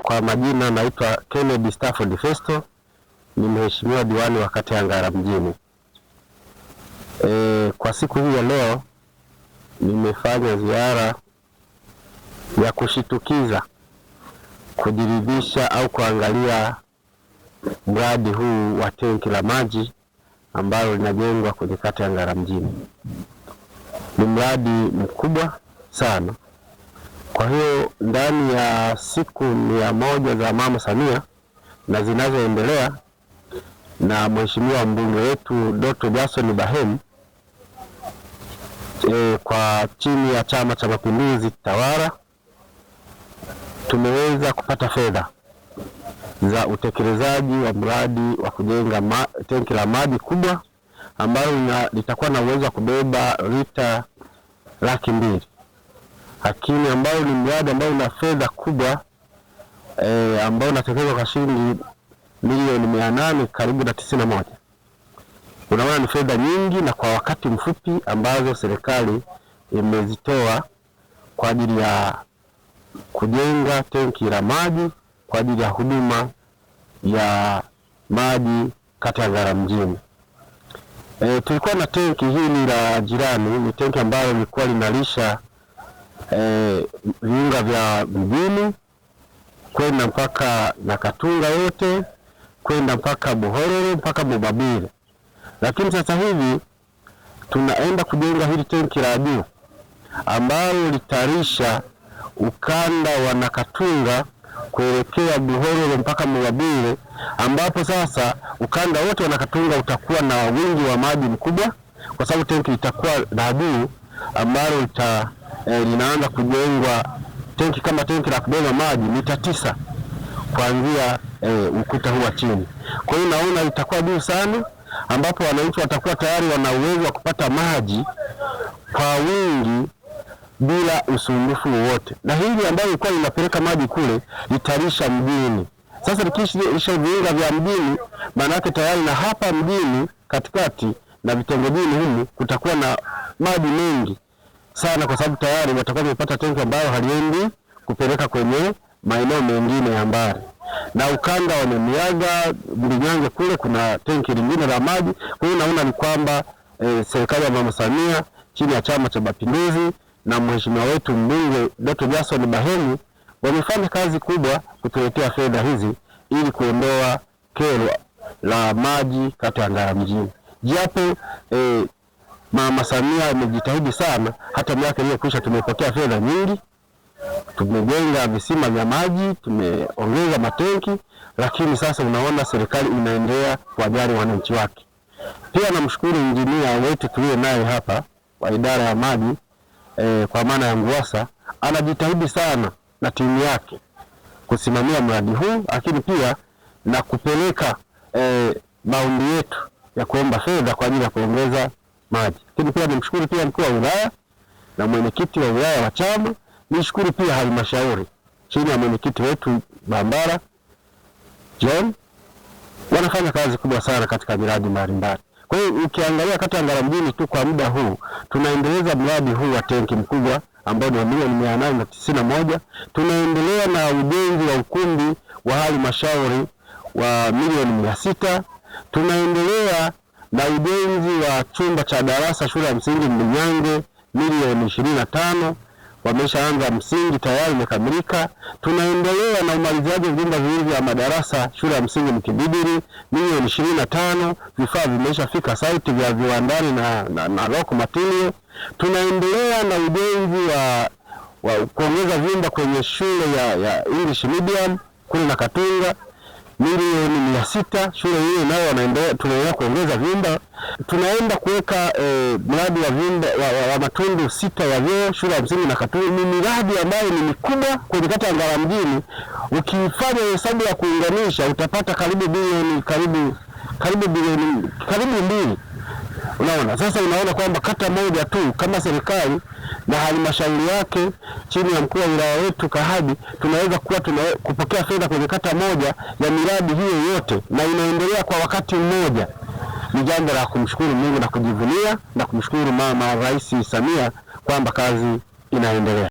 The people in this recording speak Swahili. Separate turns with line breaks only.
Kwa majina naitwa Kennedy Stafford Festo, ni mheshimiwa diwani wa kata ya Ngara mjini. Kwa siku hii ya leo nimefanya ziara ya kushitukiza, kujiridhisha au kuangalia mradi huu wa tenki la maji ambalo linajengwa kwenye kata ya Ngara mjini. Ni mradi mkubwa sana. Kwa hiyo ndani ya siku 100 za Mama Samia na zinazoendelea na mheshimiwa mbunge wetu Dr. Jason Bahemu, kwa chini ya Chama cha Mapinduzi tawala, tumeweza kupata fedha za utekelezaji wa mradi wa kujenga tenki la maji kubwa ambalo litakuwa na uwezo wa kubeba lita 200,000, lakini ambao ni mradi ambao una fedha kubwa ambao unatekelezwa kwa shilingi milioni 800 karibu na 91. Unaona ni fedha nyingi na kwa wakati mfupi ambazo serikali imezitoa kwa ajili ya kujenga tenki la maji kwa ajili ya huduma ya maji kata ya Ngara mjini. Tulikuwa na tenki hili la jirani, ni tenki ambalo lilikuwa linalisha viunga vya mjini kwenda mpaka Nakatunga yote, kwenda mpaka Buhororo mpaka Bobabile. Lakini sasa hivi tunaenda kujenga hili tenki la juu ambalo litalisha ukanda wa Nakatunga kuelekea Buhororo mpaka Bobabile, ambapo sasa ukanda wote wa Nakatunga utakuwa na wingi wa maji mkubwa, kwa sababu tenki litakuwa la juu ambalo linaanza kujengwa. Tenki kama tenki la kubeba maji mita 9 kuanzia ukuta huu wa chini. Kwa hiyo naona litakuwa juu sana, ambapo wananchi watakuwa tayari wana uwezo wa kupata maji kwa wingi bila usumbufu wowote. Na hili ambalo lilikuwa linapeleka maji kule litalisha mjini. Sasa likisha viunga vya mjini, maana yake tayari na hapa mjini katikati na vitongojini humu kutakuwa na maji mengi sana, kwa sababu tayari watakuwa wamepata tenki ambayo haliendi kupeleka kwenye maeneo mengine ya mbali. Na ukanda wa Nyamiaga, Bulinyange kule kuna tenki lingine la maji. Kwa hiyo naona ni kwamba serikali ya Mama Samia chini ya Chama cha Mapinduzi na mheshimiwa wetu mbunge Dr. Jason Bahemu wamefanya kazi kubwa kutuletea fedha hizi ili kuondoa kero la maji kata ya Ngara mjini. Japo Mama Samia amejitahidi sana, hata miaka iliyokwisha tumepokea fedha nyingi, tumejenga visima vya maji, tumeongeza matenki, lakini sasa unaona serikali inaendelea kuwajali wananchi wake. Pia namshukuru injinia wetu tuliye naye hapa wa idara ya maji kwa maana ya Nguasa, anajitahidi sana na timu yake kusimamia mradi huu, lakini pia na kupeleka maombi yetu ya kuomba fedha kwa ajili ya kuongeza maji. Lakini pia nimshukuru pia mkuu wa wilaya na mwenyekiti wa wilaya wa chama. Nishukuru pia halmashauri chini ya mwenyekiti wetu Bambara John, wanafanya kazi kubwa sana katika miradi mbalimbali. Kwa hiyo ukiangalia kata ya Ngara mjini tu kwa muda huu tunaendeleza mradi huu wa tenki mkubwa ambao ni milioni 891. Tunaendelea na ujenzi wa ukumbi wa halmashauri wa milioni 600. Tunaendelea na ujenzi wa chumba cha darasa shule ya msingi Mlinyange milioni 25. Wameshaanza msingi tayari imekamilika. Tunaendelea na umaliziaji wa vyumba viwili vya madarasa shule ya msingi Mkibidiri milioni 25. Vifaa vimeshafika site vya viwandani na loko material. Tunaendelea na ujenzi wa kuongeza vyumba kwenye shule ya English medium kule Nakatunga milioni 600. Shule hiyo nayo tunaendelea kuongeza vyumba. Tunaenda kuweka mradi wa vyumba wa matundu 6 ya vyoo shule ya msingi Nakatunga. Ni miradi ambayo ni mikubwa kwenye kata ya Ngara mjini. Ukifanya hesabu ya kuunganisha utapata karibu bilioni 2. Unaona, sasa unaona kwamba kata moja tu kama serikali na halmashauri yake chini ya mkuu wa wilaya wetu Kahadi tunaweza kupokea fedha kwenye kata moja ya miradi hiyo yote, na inaendelea kwa wakati mmoja. Ni jambo la kumshukuru Mungu na kujivunia na kumshukuru Mama Rais Samia kwamba kazi inaendelea.